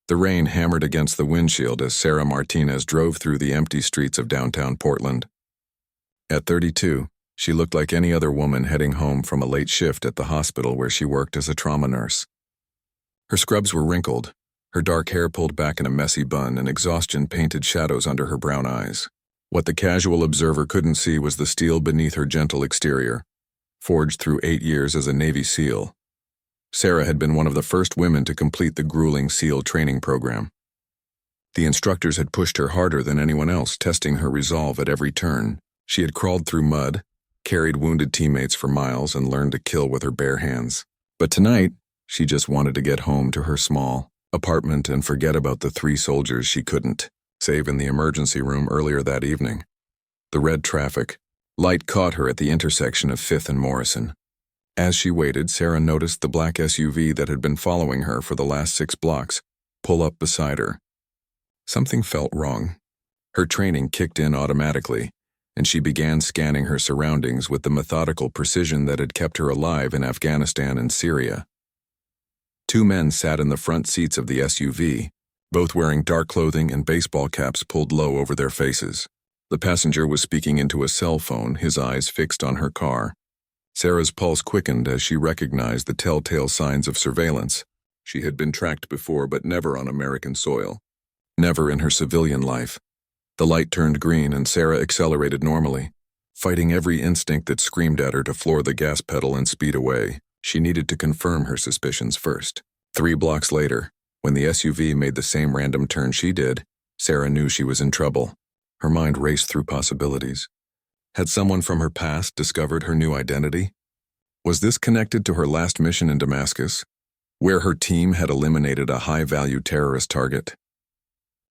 The rain hammered against the windshield as Sarah Martinez drove through the empty streets of downtown Portland. At 32, she looked like any other woman heading home from a late shift at the hospital where she worked as a trauma nurse. Her scrubs were wrinkled, her dark hair pulled back in a messy bun, and exhaustion painted shadows under her brown eyes. What the casual observer couldn't see was the steel beneath her gentle exterior, forged through 8 years as a Navy SEAL. Sarah had been one of the first women to complete the grueling SEAL training program. The instructors had pushed her harder than anyone else, testing her resolve at every turn. She had crawled through mud, carried wounded teammates for miles, and learned to kill with her bare hands. But tonight, she just wanted to get home to her small apartment and forget about the 3 soldiers she couldn't save in the emergency room earlier that evening. The red traffic light caught her at the intersection of 5th and Morrison. As she waited, Sarah noticed the black SUV that had been following her for the last 6 blocks pull up beside her. Something felt wrong. Her training kicked in automatically, and she began scanning her surroundings with the methodical precision that had kept her alive in Afghanistan and Syria. 2 men sat in the front seats of the SUV, both wearing dark clothing and baseball caps pulled low over their faces. The passenger was speaking into a cell phone, his eyes fixed on her car. Sarah's pulse quickened as she recognized the telltale signs of surveillance. She had been tracked before, but never on American soil. Never in her civilian life. The light turned green and Sarah accelerated normally, fighting every instinct that screamed at her to floor the gas pedal and speed away. She needed to confirm her suspicions first. 3 blocks later, when the SUV made the same random turn she did, Sarah knew she was in trouble. Her mind raced through possibilities. Had someone from her past discovered her new identity? Was this connected to her last mission in Damascus, where her team had eliminated a high-value terrorist target?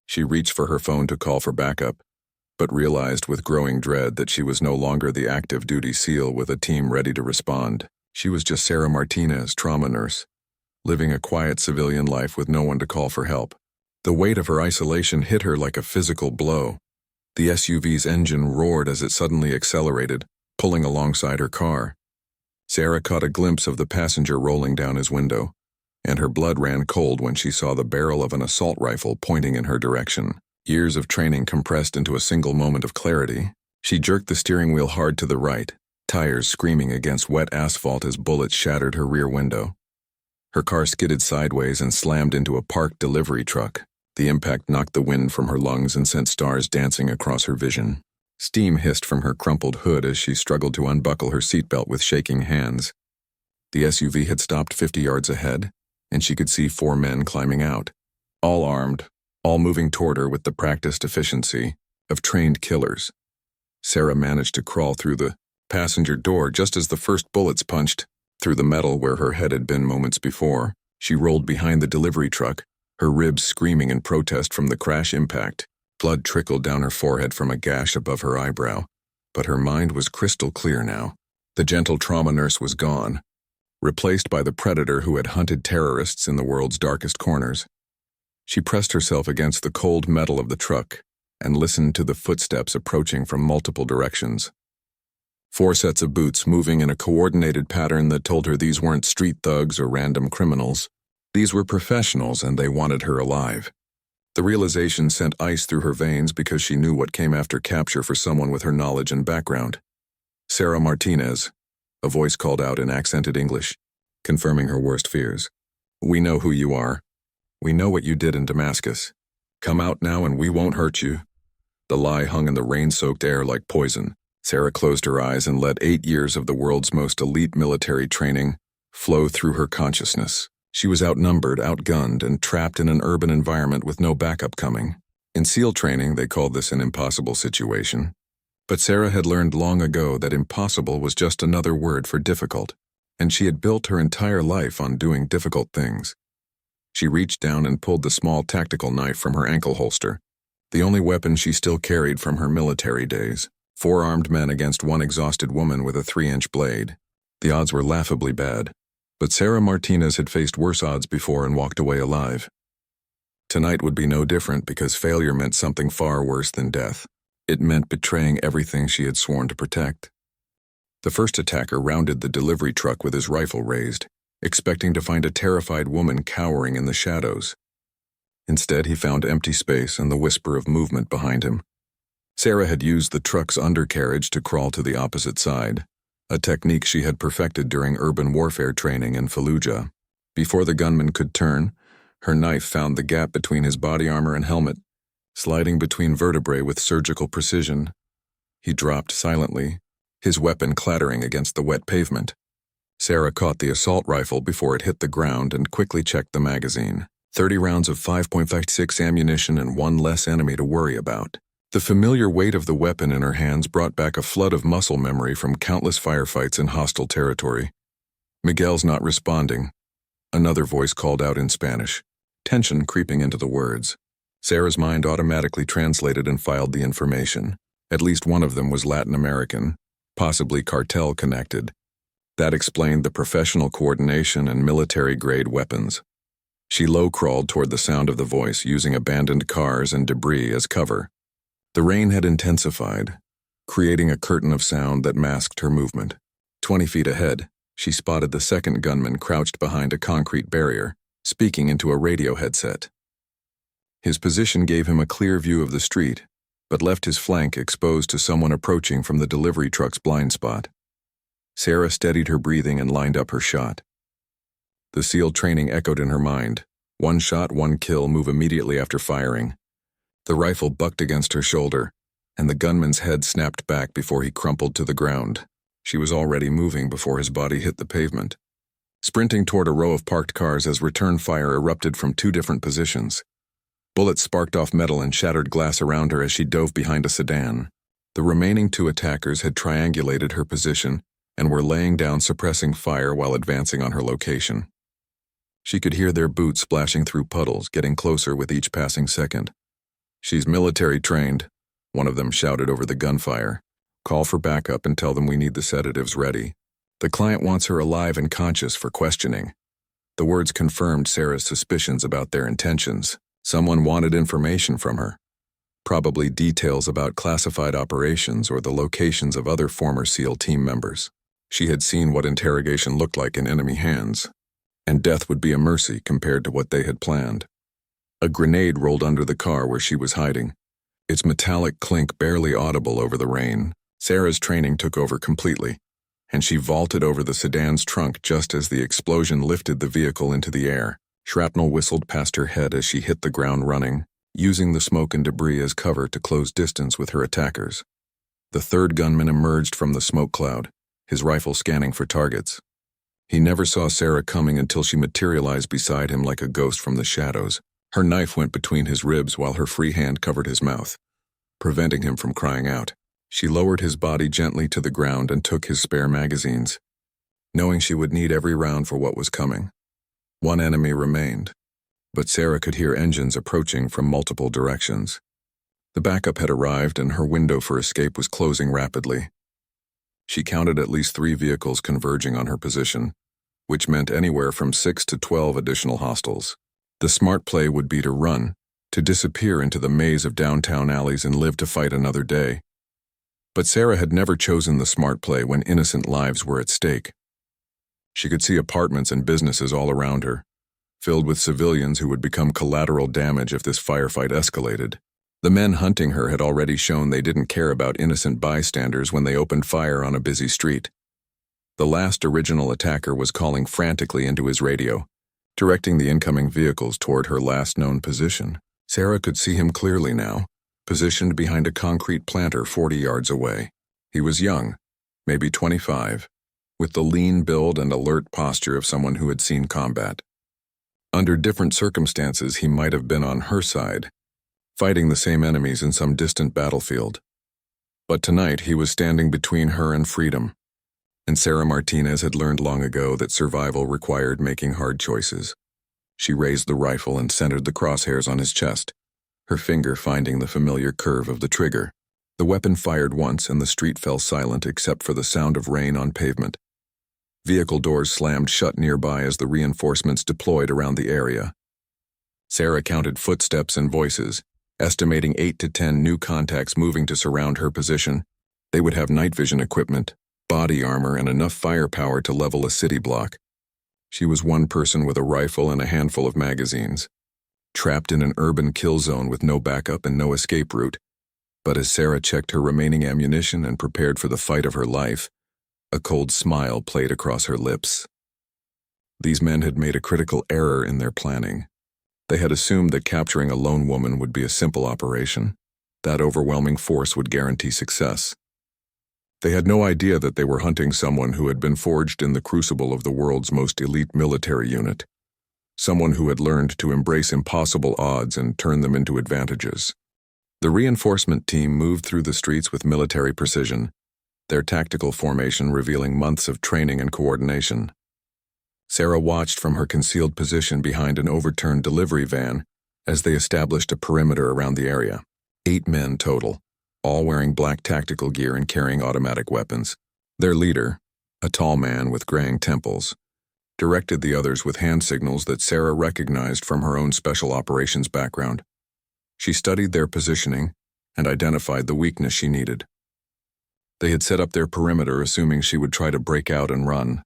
She reached for her phone to call for backup, but realized with growing dread that she was no longer the active duty SEAL with a team ready to respond. She was just Sarah Martinez, trauma nurse, living a quiet civilian life with no one to call for help. The weight of her isolation hit her like a physical blow. The SUV's engine roared as it suddenly accelerated, pulling alongside her car. Sarah caught a glimpse of the passenger rolling down his window, and her blood ran cold when she saw the barrel of an assault rifle pointing in her direction. Years of training compressed into a single moment of clarity. She jerked the steering wheel hard to the right, tires screaming against wet asphalt as bullets shattered her rear window. Her car skidded sideways and slammed into a parked delivery truck. The impact knocked the wind from her lungs and sent stars dancing across her vision. Steam hissed from her crumpled hood as she struggled to unbuckle her seatbelt with shaking hands. The SUV had stopped 50 yards ahead, and she could see 4 men climbing out, all armed, all moving toward her with the practiced efficiency of trained killers. Sarah managed to crawl through the passenger door just as the first bullets punched through the metal where her head had been moments before. She rolled behind the delivery truck, her ribs screaming in protest from the crash impact. Blood trickled down her forehead from a gash above her eyebrow, but her mind was crystal clear now. The gentle trauma nurse was gone, replaced by the predator who had hunted terrorists in the world's darkest corners. She pressed herself against the cold metal of the truck and listened to the footsteps approaching from multiple directions. 4 sets of boots moving in a coordinated pattern that told her these weren't street thugs or random criminals. These were professionals, and they wanted her alive. The realization sent ice through her veins because she knew what came after capture for someone with her knowledge and background. Sarah Martinez, a voice called out in accented English, confirming her worst fears. We know who you are. We know what you did in Damascus. Come out now and we won't hurt you. The lie hung in the rain-soaked air like poison. Sarah closed her eyes and let 8 years of the world's most elite military training flow through her consciousness. She was outnumbered, outgunned, and trapped in an urban environment with no backup coming. In SEAL training, they called this an impossible situation. But Sarah had learned long ago that impossible was just another word for difficult, and she had built her entire life on doing difficult things. She reached down and pulled the small tactical knife from her ankle holster, the only weapon she still carried from her military days. 4 armed men against 1 exhausted woman with a 3-inch blade. The odds were laughably bad. But Sarah Martinez had faced worse odds before and walked away alive. Tonight would be no different because failure meant something far worse than death. It meant betraying everything she had sworn to protect. The first attacker rounded the delivery truck with his rifle raised, expecting to find a terrified woman cowering in the shadows. Instead, he found empty space and the whisper of movement behind him. Sarah had used the truck's undercarriage to crawl to the opposite side, a technique she had perfected during urban warfare training in Fallujah. Before the gunman could turn, her knife found the gap between his body armor and helmet, sliding between vertebrae with surgical precision. He dropped silently, his weapon clattering against the wet pavement. Sarah caught the assault rifle before it hit the ground and quickly checked the magazine. 30 rounds of 5.56 ammunition and one less enemy to worry about. The familiar weight of the weapon in her hands brought back a flood of muscle memory from countless firefights in hostile territory. "Miguel's not responding," another voice called out in Spanish, tension creeping into the words. Sarah's mind automatically translated and filed the information. At least one of them was Latin American, possibly cartel connected. That explained the professional coordination and military-grade weapons. She low-crawled toward the sound of the voice, using abandoned cars and debris as cover. The rain had intensified, creating a curtain of sound that masked her movement. 20 feet ahead, she spotted the second gunman crouched behind a concrete barrier, speaking into a radio headset. His position gave him a clear view of the street, but left his flank exposed to someone approaching from the delivery truck's blind spot. Sarah steadied her breathing and lined up her shot. The SEAL training echoed in her mind. One shot, one kill, move immediately after firing. The rifle bucked against her shoulder, and the gunman's head snapped back before he crumpled to the ground. She was already moving before his body hit the pavement, sprinting toward a row of parked cars as return fire erupted from two different positions. Bullets sparked off metal and shattered glass around her as she dove behind a sedan. The remaining two attackers had triangulated her position and were laying down suppressing fire while advancing on her location. She could hear their boots splashing through puddles, getting closer with each passing second. "She's military trained," one of them shouted over the gunfire. "Call for backup and tell them we need the sedatives ready. The client wants her alive and conscious for questioning." The words confirmed Sarah's suspicions about their intentions. Someone wanted information from her, probably details about classified operations or the locations of other former SEAL team members. She had seen what interrogation looked like in enemy hands, and death would be a mercy compared to what they had planned. A grenade rolled under the car where she was hiding, its metallic clink barely audible over the rain. Sarah's training took over completely, and she vaulted over the sedan's trunk just as the explosion lifted the vehicle into the air. Shrapnel whistled past her head as she hit the ground running, using the smoke and debris as cover to close distance with her attackers. The third gunman emerged from the smoke cloud, his rifle scanning for targets. He never saw Sarah coming until she materialized beside him like a ghost from the shadows. Her knife went between his ribs while her free hand covered his mouth, preventing him from crying out. She lowered his body gently to the ground and took his spare magazines, knowing she would need every round for what was coming. One enemy remained, but Sarah could hear engines approaching from multiple directions. The backup had arrived and her window for escape was closing rapidly. She counted at least 3 vehicles converging on her position, which meant anywhere from 6 to 12 additional hostiles. The smart play would be to run, to disappear into the maze of downtown alleys and live to fight another day. But Sarah had never chosen the smart play when innocent lives were at stake. She could see apartments and businesses all around her, filled with civilians who would become collateral damage if this firefight escalated. The men hunting her had already shown they didn't care about innocent bystanders when they opened fire on a busy street. The last original attacker was calling frantically into his radio, directing the incoming vehicles toward her last known position. Sarah could see him clearly now, positioned behind a concrete planter 40 yards away. He was young, maybe 25, with the lean build and alert posture of someone who had seen combat. Under different circumstances, he might have been on her side, fighting the same enemies in some distant battlefield. But tonight, he was standing between her and freedom, and Sarah Martinez had learned long ago that survival required making hard choices. She raised the rifle and centered the crosshairs on his chest, her finger finding the familiar curve of the trigger. The weapon fired once and the street fell silent except for the sound of rain on pavement. Vehicle doors slammed shut nearby as the reinforcements deployed around the area. Sarah counted footsteps and voices, estimating 8 to 10 new contacts moving to surround her position. They would have night vision equipment, body armor, and enough firepower to level a city block. She was one person with a rifle and a handful of magazines. trapped in an urban kill zone with no backup and no escape route. But as Sarah checked her remaining ammunition and prepared for the fight of her life, a cold smile played across her lips. These men had made a critical error in their planning. They had assumed that capturing a lone woman would be a simple operation. That overwhelming force would guarantee success. They had no idea that they were hunting someone who had been forged in the crucible of the world's most elite military unit. Someone who had learned to embrace impossible odds and turn them into advantages. The reinforcement team moved through the streets with military precision, their tactical formation revealing months of training and coordination. Sarah watched from her concealed position behind an overturned delivery van as they established a perimeter around the area. 8 men total, all wearing black tactical gear and carrying automatic weapons. Their leader, a tall man with graying temples, directed the others with hand signals that Sarah recognized from her own special operations background. She studied their positioning and identified the weakness she needed. They had set up their perimeter assuming she would try to break out and run.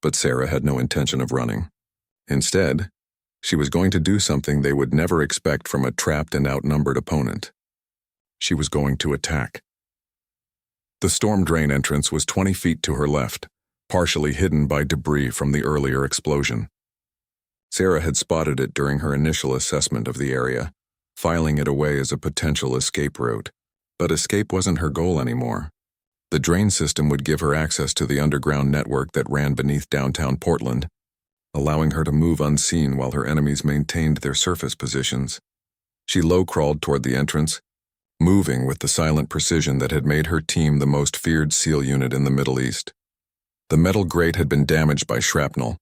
But Sarah had no intention of running. Instead, she was going to do something they would never expect from a trapped and outnumbered opponent. She was going to attack. The storm drain entrance was 20 feet to her left, partially hidden by debris from the earlier explosion. Sarah had spotted it during her initial assessment of the area, filing it away as a potential escape route. But escape wasn't her goal anymore. The drain system would give her access to the underground network that ran beneath downtown Portland, allowing her to move unseen while her enemies maintained their surface positions. She low-crawled toward the entrance, moving with the silent precision that had made her team the most feared SEAL unit in the Middle East. The metal grate had been damaged by shrapnel,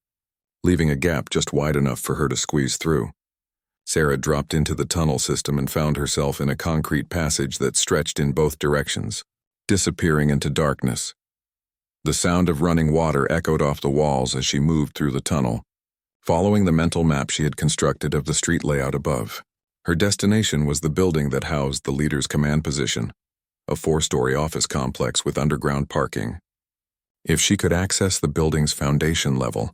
leaving a gap just wide enough for her to squeeze through. Sarah dropped into the tunnel system and found herself in a concrete passage that stretched in both directions, disappearing into darkness. The sound of running water echoed off the walls as she moved through the tunnel, following the mental map she had constructed of the street layout above. Her destination was the building that housed the leader's command position, a 4-story office complex with underground parking. If she could access the building's foundation level,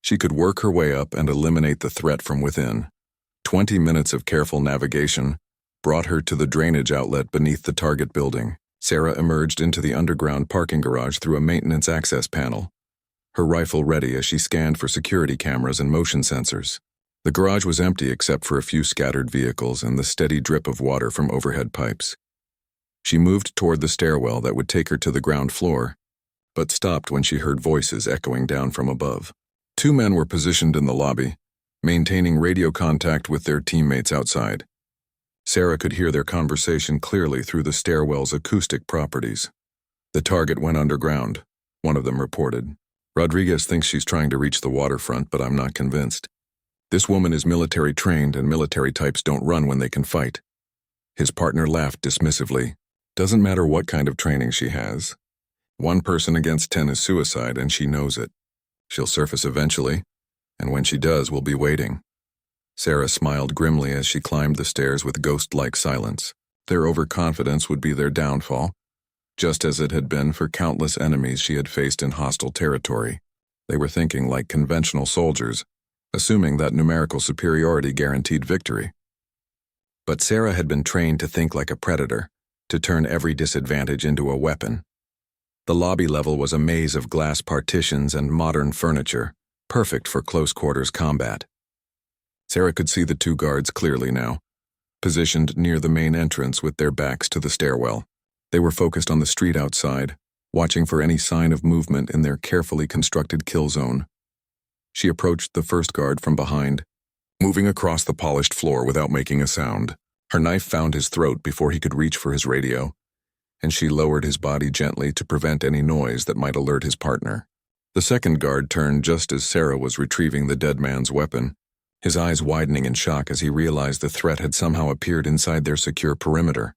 she could work her way up and eliminate the threat from within. 20 minutes of careful navigation brought her to the drainage outlet beneath the target building. Sarah emerged into the underground parking garage through a maintenance access panel, her rifle ready as she scanned for security cameras and motion sensors. The garage was empty except for a few scattered vehicles and the steady drip of water from overhead pipes. She moved toward the stairwell that would take her to the ground floor, but stopped when she heard voices echoing down from above. 2 men were positioned in the lobby, maintaining radio contact with their teammates outside. Sarah could hear their conversation clearly through the stairwell's acoustic properties. "The target went underground," one of them reported. "Rodriguez thinks she's trying to reach the waterfront, but I'm not convinced. This woman is military trained and military types don't run when they can fight." His partner laughed dismissively. "Doesn't matter what kind of training she has. 1 person against 10 is suicide and she knows it. She'll surface eventually, and when she does, we'll be waiting." Sarah smiled grimly as she climbed the stairs with ghost-like silence. Their overconfidence would be their downfall, just as it had been for countless enemies she had faced in hostile territory. They were thinking like conventional soldiers, assuming that numerical superiority guaranteed victory. But Sarah had been trained to think like a predator, to turn every disadvantage into a weapon. The lobby level was a maze of glass partitions and modern furniture, perfect for close-quarters combat. Sarah could see the 2 guards clearly now, positioned near the main entrance with their backs to the stairwell. They were focused on the street outside, watching for any sign of movement in their carefully constructed kill zone. She approached the first guard from behind, moving across the polished floor without making a sound. Her knife found his throat before he could reach for his radio, and she lowered his body gently to prevent any noise that might alert his partner. The second guard turned just as Sarah was retrieving the dead man's weapon, his eyes widening in shock as he realized the threat had somehow appeared inside their secure perimeter.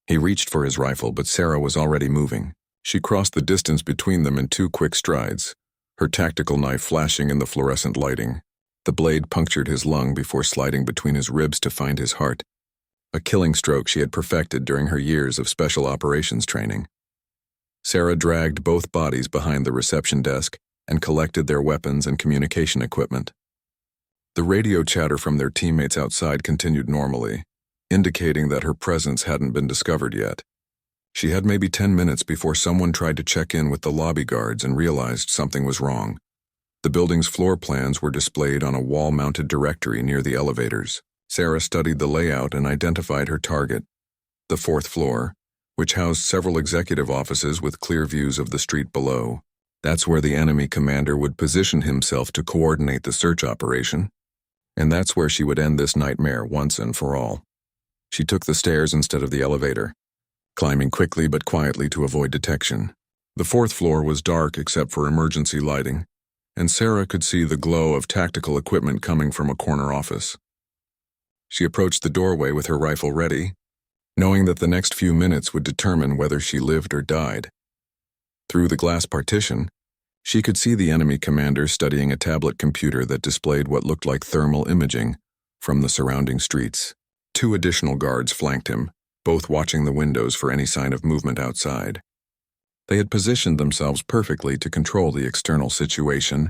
He reached for his rifle, but Sarah was already moving. She crossed the distance between them in 2 quick strides, her tactical knife flashing in the fluorescent lighting. The blade punctured his lung before sliding between his ribs to find his heart, a killing stroke she had perfected during her years of special operations training. Sarah dragged both bodies behind the reception desk and collected their weapons and communication equipment. The radio chatter from their teammates outside continued normally, indicating that her presence hadn't been discovered yet. She had maybe 10 minutes before someone tried to check in with the lobby guards and realized something was wrong. The building's floor plans were displayed on a wall-mounted directory near the elevators. Sarah studied the layout and identified her target, the 4th floor, which housed several executive offices with clear views of the street below. That's where the enemy commander would position himself to coordinate the search operation, and that's where she would end this nightmare once and for all. She took the stairs instead of the elevator, climbing quickly but quietly to avoid detection. The 4th floor was dark except for emergency lighting, and Sarah could see the glow of tactical equipment coming from a corner office. She approached the doorway with her rifle ready, knowing that the next few minutes would determine whether she lived or died. Through the glass partition, she could see the enemy commander studying a tablet computer that displayed what looked like thermal imaging from the surrounding streets. 2 additional guards flanked him, both watching the windows for any sign of movement outside. They had positioned themselves perfectly to control the external situation,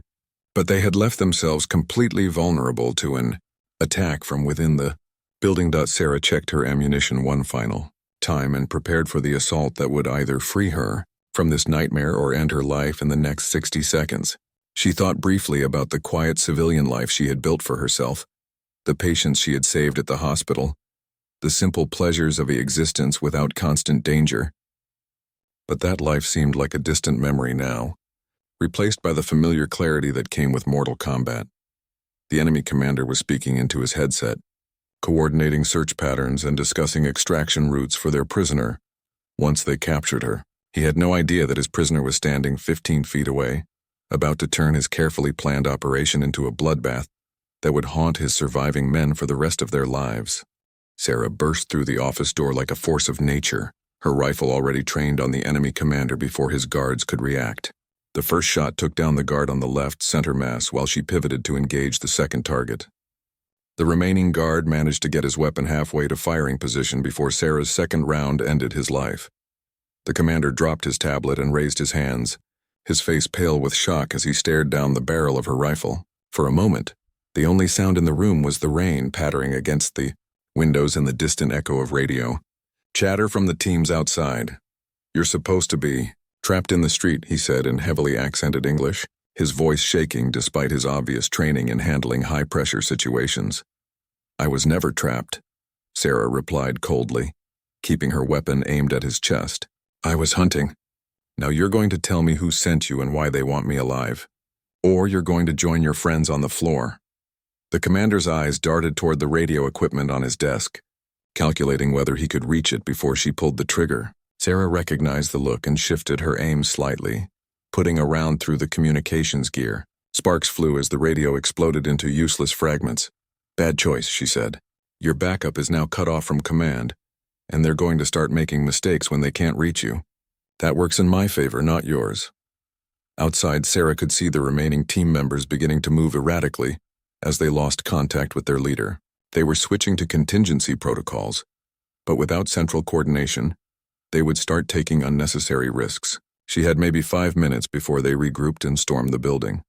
but they had left themselves completely vulnerable to an attack from within the building. Sarah checked her ammunition one final time and prepared for the assault that would either free her from this nightmare or end her life in the next 60 seconds. She thought briefly about the quiet civilian life she had built for herself, the patients she had saved at the hospital, the simple pleasures of existence without constant danger. But that life seemed like a distant memory now, replaced by the familiar clarity that came with mortal combat. The enemy commander was speaking into his headset, coordinating search patterns and discussing extraction routes for their prisoner once they captured her. He had no idea that his prisoner was standing 15 feet away, about to turn his carefully planned operation into a bloodbath that would haunt his surviving men for the rest of their lives. Sarah burst through the office door like a force of nature, her rifle already trained on the enemy commander before his guards could react. The first shot took down the guard on the left center mass while she pivoted to engage the second target. The remaining guard managed to get his weapon halfway to firing position before Sarah's second round ended his life. The commander dropped his tablet and raised his hands, his face pale with shock as he stared down the barrel of her rifle. For a moment, the only sound in the room was the rain pattering against the windows and the distant echo of radio. Chatter from the teams outside. "You're supposed to be trapped in the street," he said in heavily accented English, his voice shaking despite his obvious training in handling high-pressure situations. "I was never trapped," Sarah replied coldly, keeping her weapon aimed at his chest. "I was hunting. Now you're going to tell me who sent you and why they want me alive. Or you're going to join your friends on the floor." The commander's eyes darted toward the radio equipment on his desk, calculating whether he could reach it before she pulled the trigger. Sarah recognized the look and shifted her aim slightly, putting a round through the communications gear. Sparks flew as the radio exploded into useless fragments. "Bad choice," she said. "Your backup is now cut off from command, and they're going to start making mistakes when they can't reach you. That works in my favor, not yours." Outside, Sarah could see the remaining team members beginning to move erratically as they lost contact with their leader. They were switching to contingency protocols, but without central coordination, they would start taking unnecessary risks. She had maybe 5 minutes before they regrouped and stormed the building.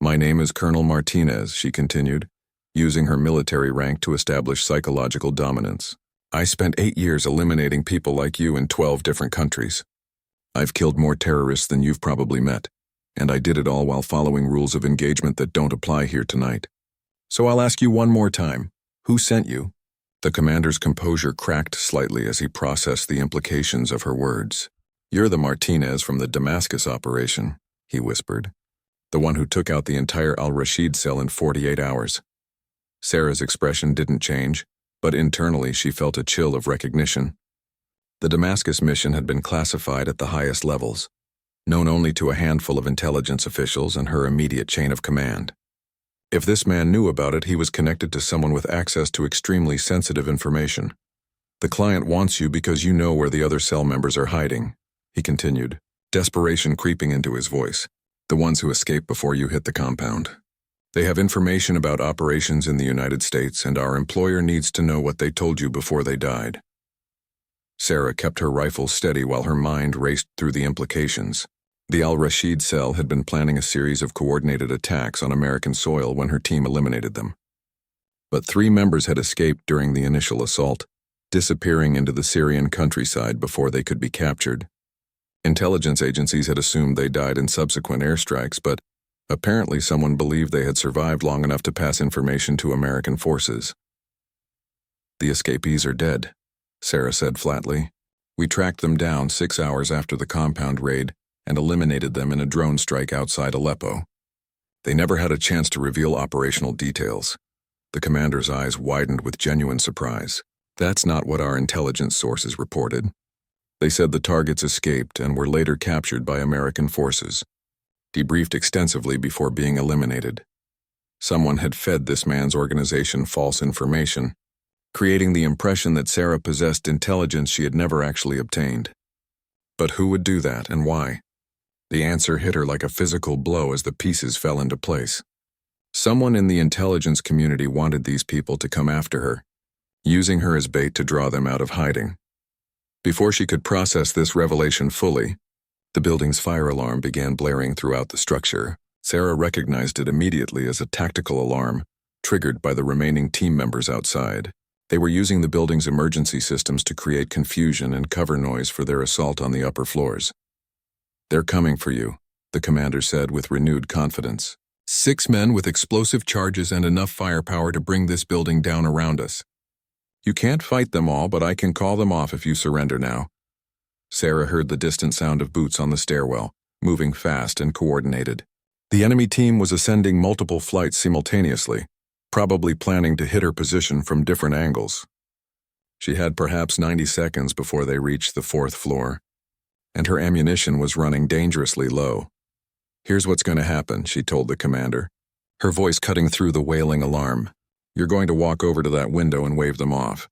"My name is Colonel Martinez," she continued, using her military rank to establish psychological dominance. "I spent 8 years eliminating people like you in 12 different countries. I've killed more terrorists than you've probably met, and I did it all while following rules of engagement that don't apply here tonight. So I'll ask you one more time. Who sent you?" The commander's composure cracked slightly as he processed the implications of her words. "You're the Martinez from the Damascus operation," he whispered. "The one who took out the entire al-Rashid cell in 48 hours. Sarah's expression didn't change, but internally she felt a chill of recognition. The Damascus mission had been classified at the highest levels, known only to a handful of intelligence officials and her immediate chain of command. If this man knew about it, he was connected to someone with access to extremely sensitive information. "The client wants you because you know where the other cell members are hiding," he continued, desperation creeping into his voice. "The ones who escaped before you hit the compound. They have information about operations in the United States, and our employer needs to know what they told you before they died." Sarah kept her rifle steady while her mind raced through the implications. The al-Rashid cell had been planning a series of coordinated attacks on American soil when her team eliminated them. But 3 members had escaped during the initial assault, disappearing into the Syrian countryside before they could be captured. Intelligence agencies had assumed they died in subsequent airstrikes, but apparently someone believed they had survived long enough to pass information to American forces. "The escapees are dead," Sarah said flatly. "We tracked them down 6 hours after the compound raid and eliminated them in a drone strike outside Aleppo. They never had a chance to reveal operational details." The commander's eyes widened with genuine surprise. "That's not what our intelligence sources reported. They said the targets escaped and were later captured by American forces, debriefed extensively before being eliminated. Someone had fed this man's organization false information, creating the impression that Sarah possessed intelligence she had never actually obtained. But who would do that, and why? The answer hit her like a physical blow as the pieces fell into place. Someone in the intelligence community wanted these people to come after her, using her as bait to draw them out of hiding. Before she could process this revelation fully, the building's fire alarm began blaring throughout the structure. Sarah recognized it immediately as a tactical alarm, triggered by the remaining team members outside. They were using the building's emergency systems to create confusion and cover noise for their assault on the upper floors. "They're coming for you," the commander said with renewed confidence. 6 men with explosive charges and enough firepower to bring this building down around us. You can't fight them all, but I can call them off if you surrender now." Sarah heard the distant sound of boots on the stairwell, moving fast and coordinated. The enemy team was ascending multiple flights simultaneously, probably planning to hit her position from different angles. She had perhaps 90 seconds before they reached the 4th floor, and her ammunition was running dangerously low. "Here's what's going to happen," she told the commander, her voice cutting through the wailing alarm. "You're going to walk over to that window and wave them off.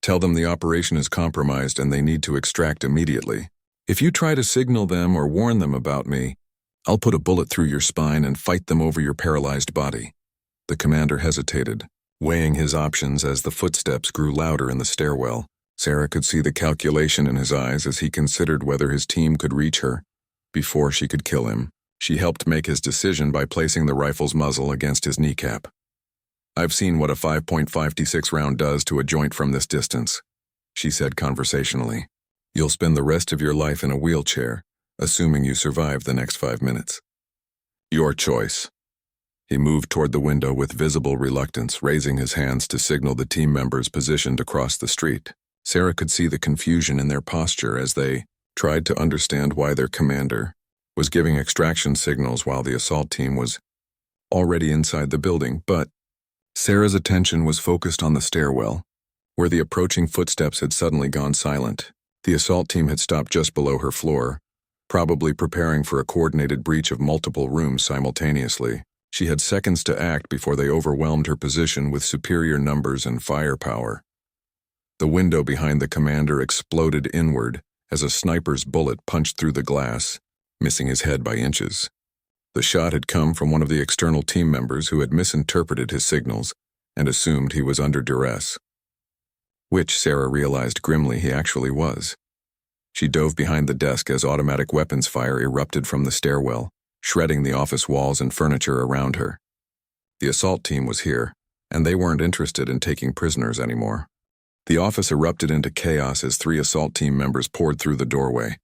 Tell them the operation is compromised and they need to extract immediately. If you try to signal them or warn them about me, I'll put a bullet through your spine and fight them over your paralyzed body." The commander hesitated, weighing his options as the footsteps grew louder in the stairwell. Sarah could see the calculation in his eyes as he considered whether his team could reach her before she could kill him. She helped make his decision by placing the rifle's muzzle against his kneecap. "I've seen what a 5.56 round does to a joint from this distance," she said conversationally. "You'll spend the rest of your life in a wheelchair, assuming you survive the next 5 minutes. Your choice." He moved toward the window with visible reluctance, raising his hands to signal the team members positioned across the street. Sarah could see the confusion in their posture as they tried to understand why their commander was giving extraction signals while the assault team was already inside the building, but Sarah's attention was focused on the stairwell, where the approaching footsteps had suddenly gone silent. The assault team had stopped just below her floor, probably preparing for a coordinated breach of multiple rooms simultaneously. She had seconds to act before they overwhelmed her position with superior numbers and firepower. The window behind the commander exploded inward as a sniper's bullet punched through the glass, missing his head by inches. The shot had come from one of the external team members who had misinterpreted his signals and assumed he was under duress, which Sarah realized grimly he actually was. She dove behind the desk as automatic weapons fire erupted from the stairwell, shredding the office walls and furniture around her. The assault team was here, and they weren't interested in taking prisoners anymore. The office erupted into chaos as 3 assault team members poured through the doorway,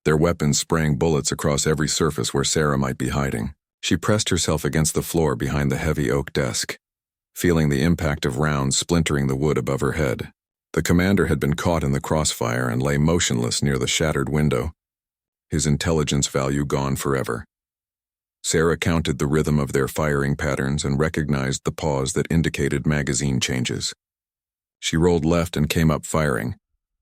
their weapons spraying bullets across every surface where Sarah might be hiding. She pressed herself against the floor behind the heavy oak desk, feeling the impact of rounds splintering the wood above her head. The commander had been caught in the crossfire and lay motionless near the shattered window, his intelligence value gone forever. Sarah counted the rhythm of their firing patterns and recognized the pause that indicated magazine changes. She rolled left and came up firing,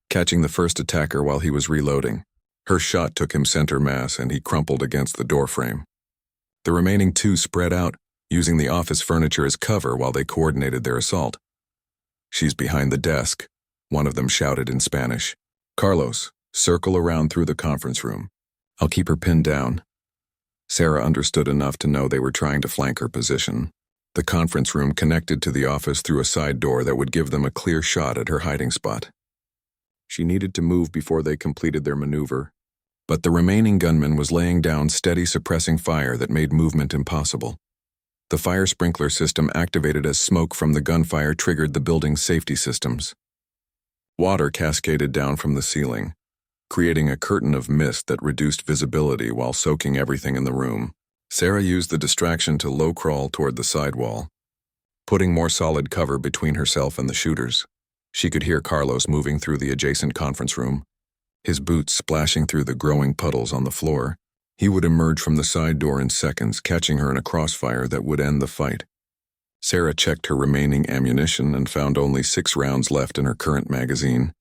catching the first attacker while he was reloading. Her shot took him center mass and he crumpled against the doorframe. The remaining 2 spread out, using the office furniture as cover while they coordinated their assault. "She's behind the desk," one of them shouted in Spanish. "Carlos, circle around through the conference room. I'll keep her pinned down." Sarah understood enough to know they were trying to flank her position. The conference room connected to the office through a side door that would give them a clear shot at her hiding spot. She needed to move before they completed their maneuver, But the remaining gunman was laying down steady, suppressing fire that made movement impossible. The fire sprinkler system activated as smoke from the gunfire triggered the building's safety systems. Water cascaded down from the ceiling, creating a curtain of mist that reduced visibility while soaking everything in the room. Sarah used the distraction to low-crawl toward the sidewall, putting more solid cover between herself and the shooters. She could hear Carlos moving through the adjacent conference room, his boots splashing through the growing puddles on the floor. He would emerge from the side door in seconds, catching her in a crossfire that would end the fight. Sarah checked her remaining ammunition and found only 6 rounds left in her current magazine,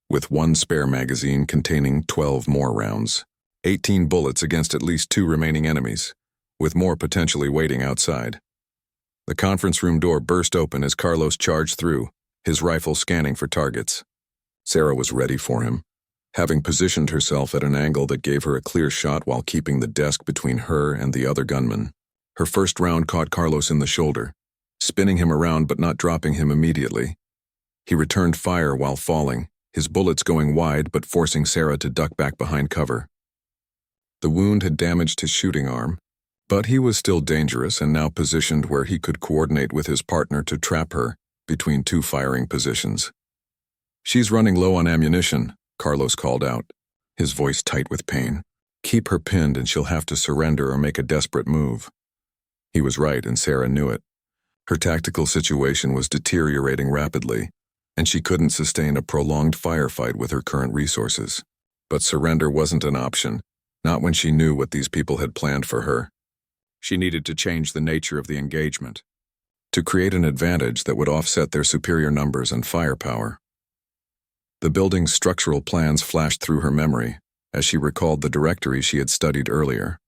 with 1 spare magazine containing 12 more rounds. 18 bullets against at least 2 remaining enemies, with more potentially waiting outside. The conference room door burst open as Carlos charged through, his rifle scanning for targets. Sarah was ready for him, having positioned herself at an angle that gave her a clear shot while keeping the desk between her and the other gunman. Her first round caught Carlos in the shoulder, spinning him around but not dropping him immediately. He returned fire while falling, his bullets going wide but forcing Sarah to duck back behind cover. The wound had damaged his shooting arm, but he was still dangerous and now positioned where he could coordinate with his partner to trap her between 2 firing positions. "She's running low on ammunition," Carlos called out, his voice tight with pain. "Keep her pinned and she'll have to surrender or make a desperate move." He was right, and Sarah knew it. Her tactical situation was deteriorating rapidly, and she couldn't sustain a prolonged firefight with her current resources. But surrender wasn't an option, not when she knew what these people had planned for her. She needed to change the nature of the engagement, to create an advantage that would offset their superior numbers and firepower. The building's structural plans flashed through her memory as she recalled the directory she had studied earlier.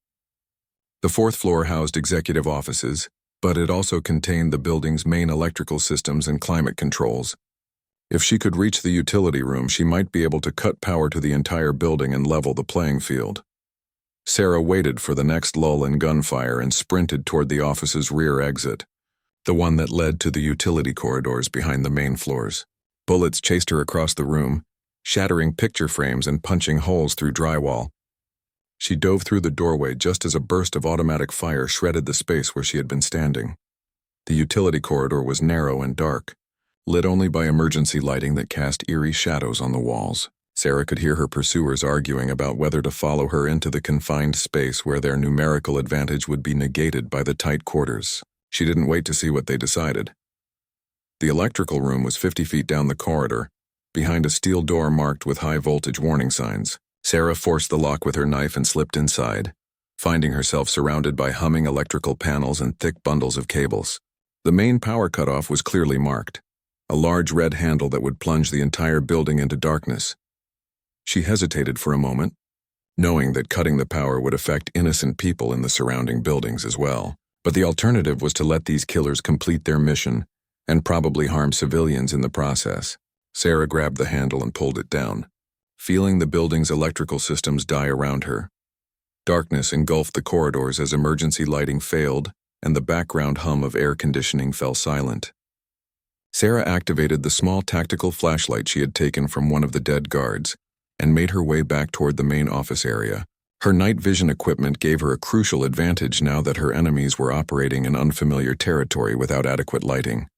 The 4th floor housed executive offices, but it also contained the building's main electrical systems and climate controls. If she could reach the utility room, she might be able to cut power to the entire building and level the playing field. Sarah waited for the next lull in gunfire and sprinted toward the office's rear exit, the one that led to the utility corridors behind the main floors. Bullets chased her across the room, shattering picture frames and punching holes through drywall. She dove through the doorway just as a burst of automatic fire shredded the space where she had been standing. The utility corridor was narrow and dark, lit only by emergency lighting that cast eerie shadows on the walls. Sarah could hear her pursuers arguing about whether to follow her into the confined space where their numerical advantage would be negated by the tight quarters. She didn't wait to see what they decided. The electrical room was 50 feet down the corridor, behind a steel door marked with high-voltage warning signs. Sarah forced the lock with her knife and slipped inside, finding herself surrounded by humming electrical panels and thick bundles of cables. The main power cutoff was clearly marked, a large red handle that would plunge the entire building into darkness. She hesitated for a moment, knowing that cutting the power would affect innocent people in the surrounding buildings as well. But the alternative was to let these killers complete their mission and probably harm civilians in the process. Sarah grabbed the handle and pulled it down, feeling the building's electrical systems die around her. Darkness engulfed the corridors as emergency lighting failed and the background hum of air conditioning fell silent. Sarah activated the small tactical flashlight she had taken from one of the dead guards and made her way back toward the main office area. Her night vision equipment gave her a crucial advantage now that her enemies were operating in unfamiliar territory without adequate lighting.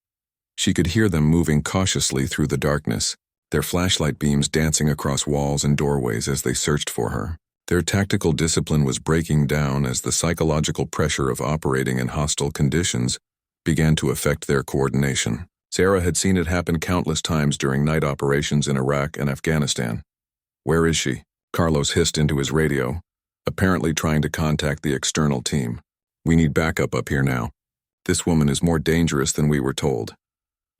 She could hear them moving cautiously through the darkness, their flashlight beams dancing across walls and doorways as they searched for her. Their tactical discipline was breaking down as the psychological pressure of operating in hostile conditions began to affect their coordination. Sarah had seen it happen countless times during night operations in Iraq and Afghanistan. "Where is she?" Carlos hissed into his radio, apparently trying to contact the external team. "We need backup up here now. This woman is more dangerous than we were told."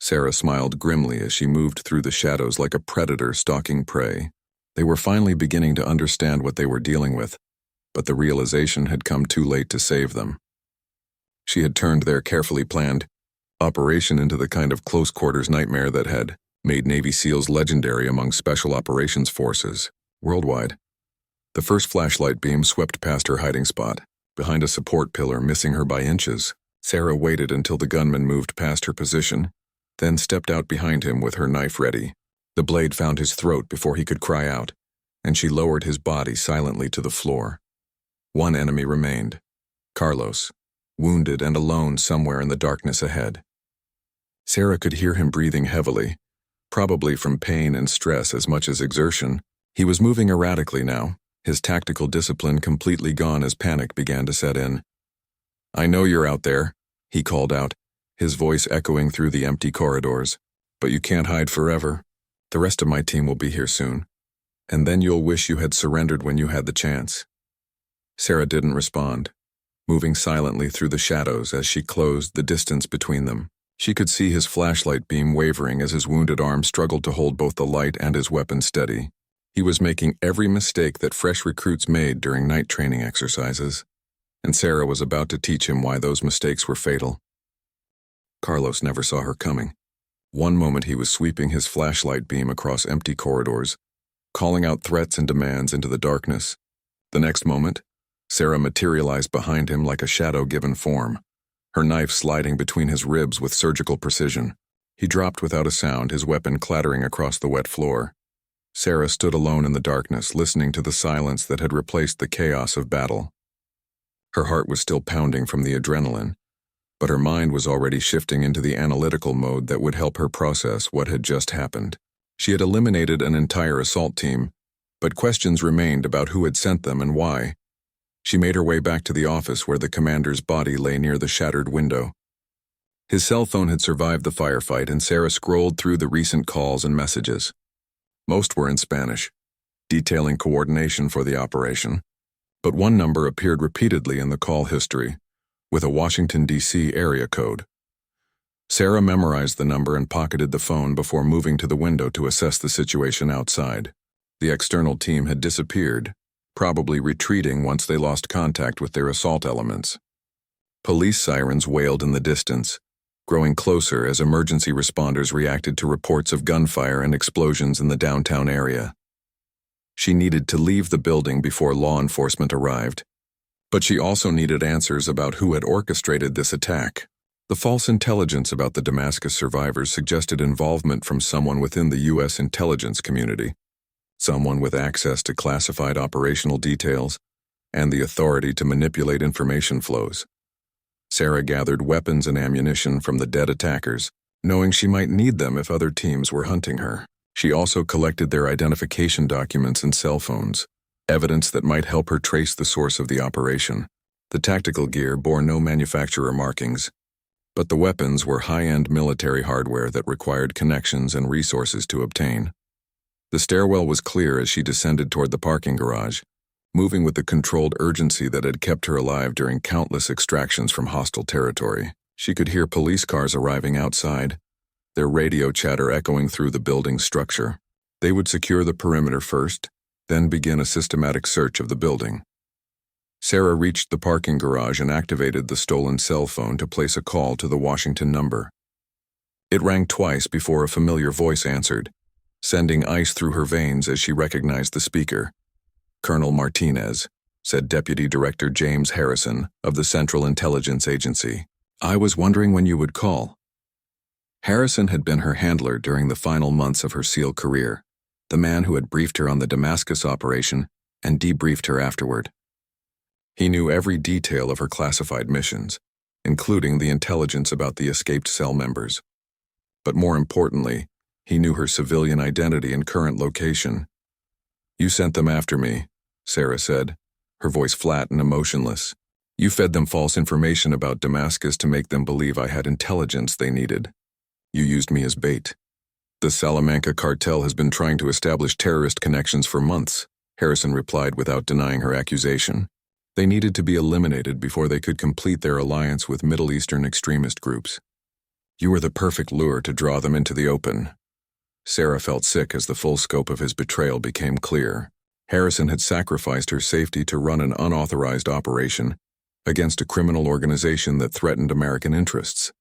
Sarah smiled grimly as she moved through the shadows like a predator stalking prey. They were finally beginning to understand what they were dealing with, but the realization had come too late to save them. She had turned their carefully planned operation into the kind of close-quarters nightmare that had made Navy SEALs legendary among special operations forces worldwide. The first flashlight beam swept past her hiding spot, behind a support pillar, missing her by inches. Sarah waited until the gunman moved past her position, then stepped out behind him with her knife ready. The blade found his throat before he could cry out, and she lowered his body silently to the floor. One enemy remained, Carlos, wounded and alone somewhere in the darkness ahead. Sarah could hear him breathing heavily, probably from pain and stress as much as exertion. He was moving erratically now, his tactical discipline completely gone as panic began to set in. "I know you're out there," he called out, his voice echoing through the empty corridors. "But you can't hide forever. The rest of my team will be here soon. And then you'll wish you had surrendered when you had the chance." Sarah didn't respond, moving silently through the shadows as she closed the distance between them. She could see his flashlight beam wavering as his wounded arm struggled to hold both the light and his weapon steady. He was making every mistake that fresh recruits made during night training exercises, and Sarah was about to teach him why those mistakes were fatal. Carlos never saw her coming. One moment he was sweeping his flashlight beam across empty corridors, calling out threats and demands into the darkness. The next moment, Sarah materialized behind him like a shadow given form, her knife sliding between his ribs with surgical precision. He dropped without a sound, his weapon clattering across the wet floor. Sarah stood alone in the darkness, listening to the silence that had replaced the chaos of battle. Her heart was still pounding from the adrenaline, but her mind was already shifting into the analytical mode that would help her process what had just happened. She had eliminated an entire assault team, but questions remained about who had sent them and why. She made her way back to the office where the commander's body lay near the shattered window. His cell phone had survived the firefight, and Sarah scrolled through the recent calls and messages. Most were in Spanish, detailing coordination for the operation, but one number appeared repeatedly in the call history, with a Washington, D.C. area code. Sarah memorized the number and pocketed the phone before moving to the window to assess the situation outside. The external team had disappeared, probably retreating once they lost contact with their assault elements. Police sirens wailed in the distance, growing closer as emergency responders reacted to reports of gunfire and explosions in the downtown area. She needed to leave the building before law enforcement arrived, but she also needed answers about who had orchestrated this attack. The false intelligence about the Damascus survivors suggested involvement from someone within the U.S. intelligence community, someone with access to classified operational details and the authority to manipulate information flows. Sarah gathered weapons and ammunition from the dead attackers, knowing she might need them if other teams were hunting her. She also collected their identification documents and cell phones, evidence that might help her trace the source of the operation. The tactical gear bore no manufacturer markings, but the weapons were high-end military hardware that required connections and resources to obtain. The stairwell was clear as she descended toward the parking garage, moving with the controlled urgency that had kept her alive during countless extractions from hostile territory. She could hear police cars arriving outside, their radio chatter echoing through the building's structure. They would secure the perimeter first, then begin a systematic search of the building. Sarah reached the parking garage and activated the stolen cell phone to place a call to the Washington number. It rang twice before a familiar voice answered, sending ice through her veins as she recognized the speaker. "Colonel Martinez," said Deputy Director James Harrison of the Central Intelligence Agency. "I was wondering when you would call." Harrison had been her handler during the final months of her SEAL career, the man who had briefed her on the Damascus operation and debriefed her afterward. He knew every detail of her classified missions, including the intelligence about the escaped cell members. But more importantly, he knew her civilian identity and current location. "You sent them after me," Sarah said, her voice flat and emotionless. "You fed them false information about Damascus to make them believe I had intelligence they needed. You used me as bait. The Salamanca cartel has been trying to establish terrorist connections for months," Harrison replied without denying her accusation. "They needed to be eliminated before they could complete their alliance with Middle Eastern extremist groups. You were the perfect lure to draw them into the open." Sarah felt sick as the full scope of his betrayal became clear. Harrison had sacrificed her safety to run an unauthorized operation against a criminal organization that threatened American interests.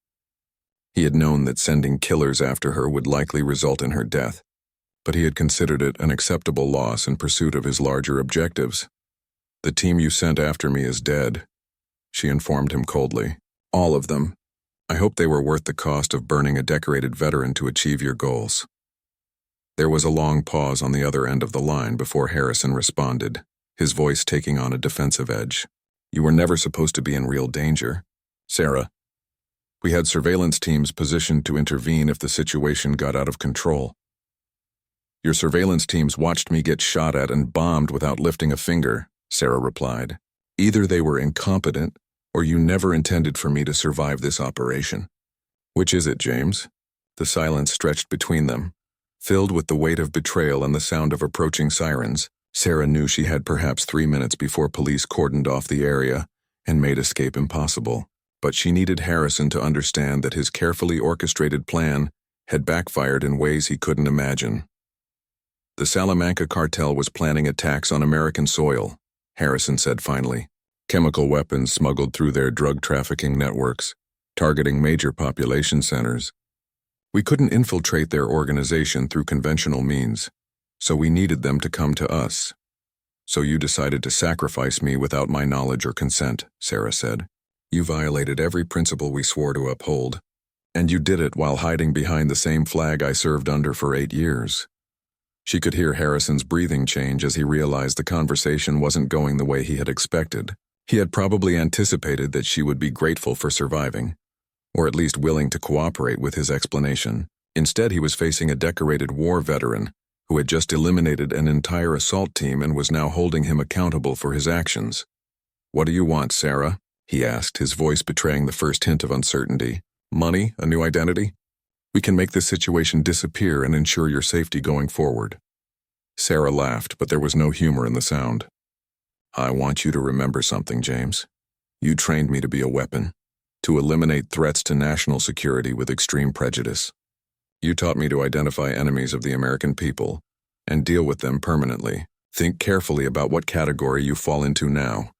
He had known that sending killers after her would likely result in her death, but he had considered it an acceptable loss in pursuit of his larger objectives. "The team you sent after me is dead," she informed him coldly. "All of them. I hope they were worth the cost of burning a decorated veteran to achieve your goals." There was a long pause on the other end of the line before Harrison responded, his voice taking on a defensive edge. You were never supposed to be in real danger, Sarah. We had surveillance teams positioned to intervene if the situation got out of control. Your surveillance teams watched me get shot at and bombed without lifting a finger, Sarah replied. Either they were incompetent, or you never intended for me to survive this operation. Which is it, James? The silence stretched between them. Filled with the weight of betrayal and the sound of approaching sirens, Sarah knew she had perhaps 3 minutes before police cordoned off the area and made escape impossible. But she needed Harrison to understand that his carefully orchestrated plan had backfired in ways he couldn't imagine. The Salamanca cartel was planning attacks on American soil, Harrison said finally. Chemical weapons smuggled through their drug trafficking networks, targeting major population centers. We couldn't infiltrate their organization through conventional means, so we needed them to come to us. So you decided to sacrifice me without my knowledge or consent, Sarah said. You violated every principle we swore to uphold, and you did it while hiding behind the same flag I served under for 8 years. She could hear Harrison's breathing change as he realized the conversation wasn't going the way he had expected. He had probably anticipated that she would be grateful for surviving, or at least willing to cooperate with his explanation. Instead, he was facing a decorated war veteran who had just eliminated an entire assault team and was now holding him accountable for his actions. What do you want, Sarah? He asked, his voice betraying the first hint of uncertainty. Money? A new identity? We can make this situation disappear and ensure your safety going forward. Sarah laughed, but there was no humor in the sound. I want you to remember something, James. You trained me to be a weapon, to eliminate threats to national security with extreme prejudice. You taught me to identify enemies of the American people and deal with them permanently. Think carefully about what category you fall into now.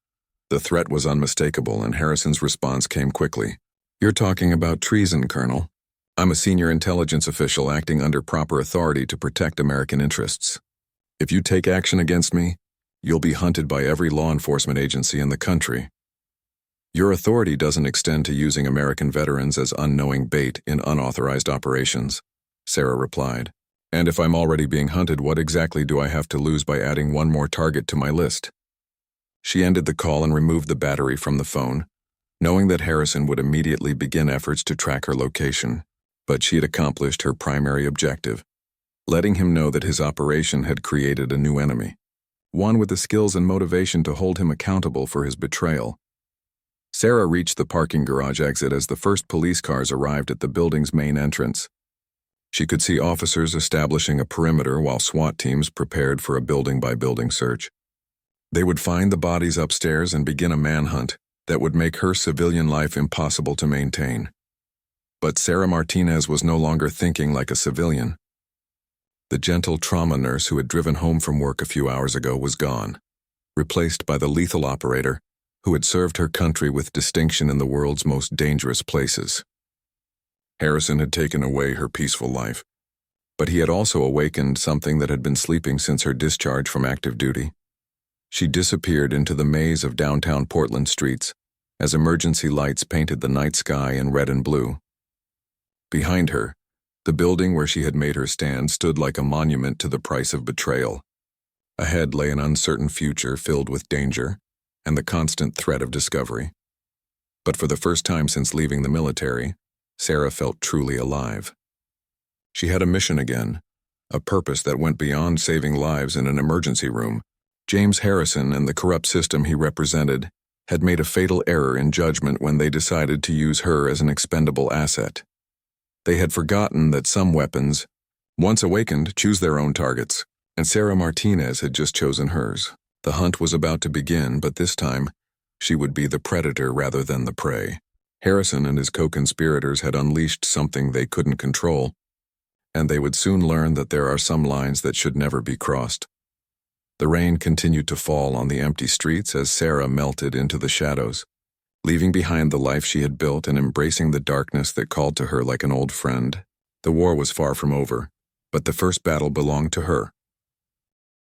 The threat was unmistakable, and Harrison's response came quickly. You're talking about treason, Colonel. I'm a senior intelligence official acting under proper authority to protect American interests. If you take action against me, you'll be hunted by every law enforcement agency in the country. Your authority doesn't extend to using American veterans as unknowing bait in unauthorized operations, Sarah replied. And if I'm already being hunted, what exactly do I have to lose by adding one more target to my list? She ended the call and removed the battery from the phone, knowing that Harrison would immediately begin efforts to track her location. But she had accomplished her primary objective, letting him know that his operation had created a new enemy, one with the skills and motivation to hold him accountable for his betrayal. Sarah reached the parking garage exit as the first police cars arrived at the building's main entrance. She could see officers establishing a perimeter while SWAT teams prepared for a building-by-building search. They would find the bodies upstairs and begin a manhunt that would make her civilian life impossible to maintain. But Sarah Martinez was no longer thinking like a civilian. The gentle trauma nurse who had driven home from work a few hours ago was gone, replaced by the lethal operator who had served her country with distinction in the world's most dangerous places. Harrison had taken away her peaceful life, but he had also awakened something that had been sleeping since her discharge from active duty. She disappeared into the maze of downtown Portland streets as emergency lights painted the night sky in red and blue. Behind her, the building where she had made her stand stood like a monument to the price of betrayal. Ahead lay an uncertain future filled with danger and the constant threat of discovery. But for the first time since leaving the military, Sarah felt truly alive. She had a mission again, a purpose that went beyond saving lives in an emergency room. James Harrison and the corrupt system he represented had made a fatal error in judgment when they decided to use her as an expendable asset. They had forgotten that some weapons, once awakened, choose their own targets, and Sarah Martinez had just chosen hers. The hunt was about to begin, but this time, she would be the predator rather than the prey. Harrison and his co-conspirators had unleashed something they couldn't control, and they would soon learn that there are some lines that should never be crossed. The rain continued to fall on the empty streets as Sarah melted into the shadows, leaving behind the life she had built and embracing the darkness that called to her like an old friend. The war was far from over, but the first battle belonged to her.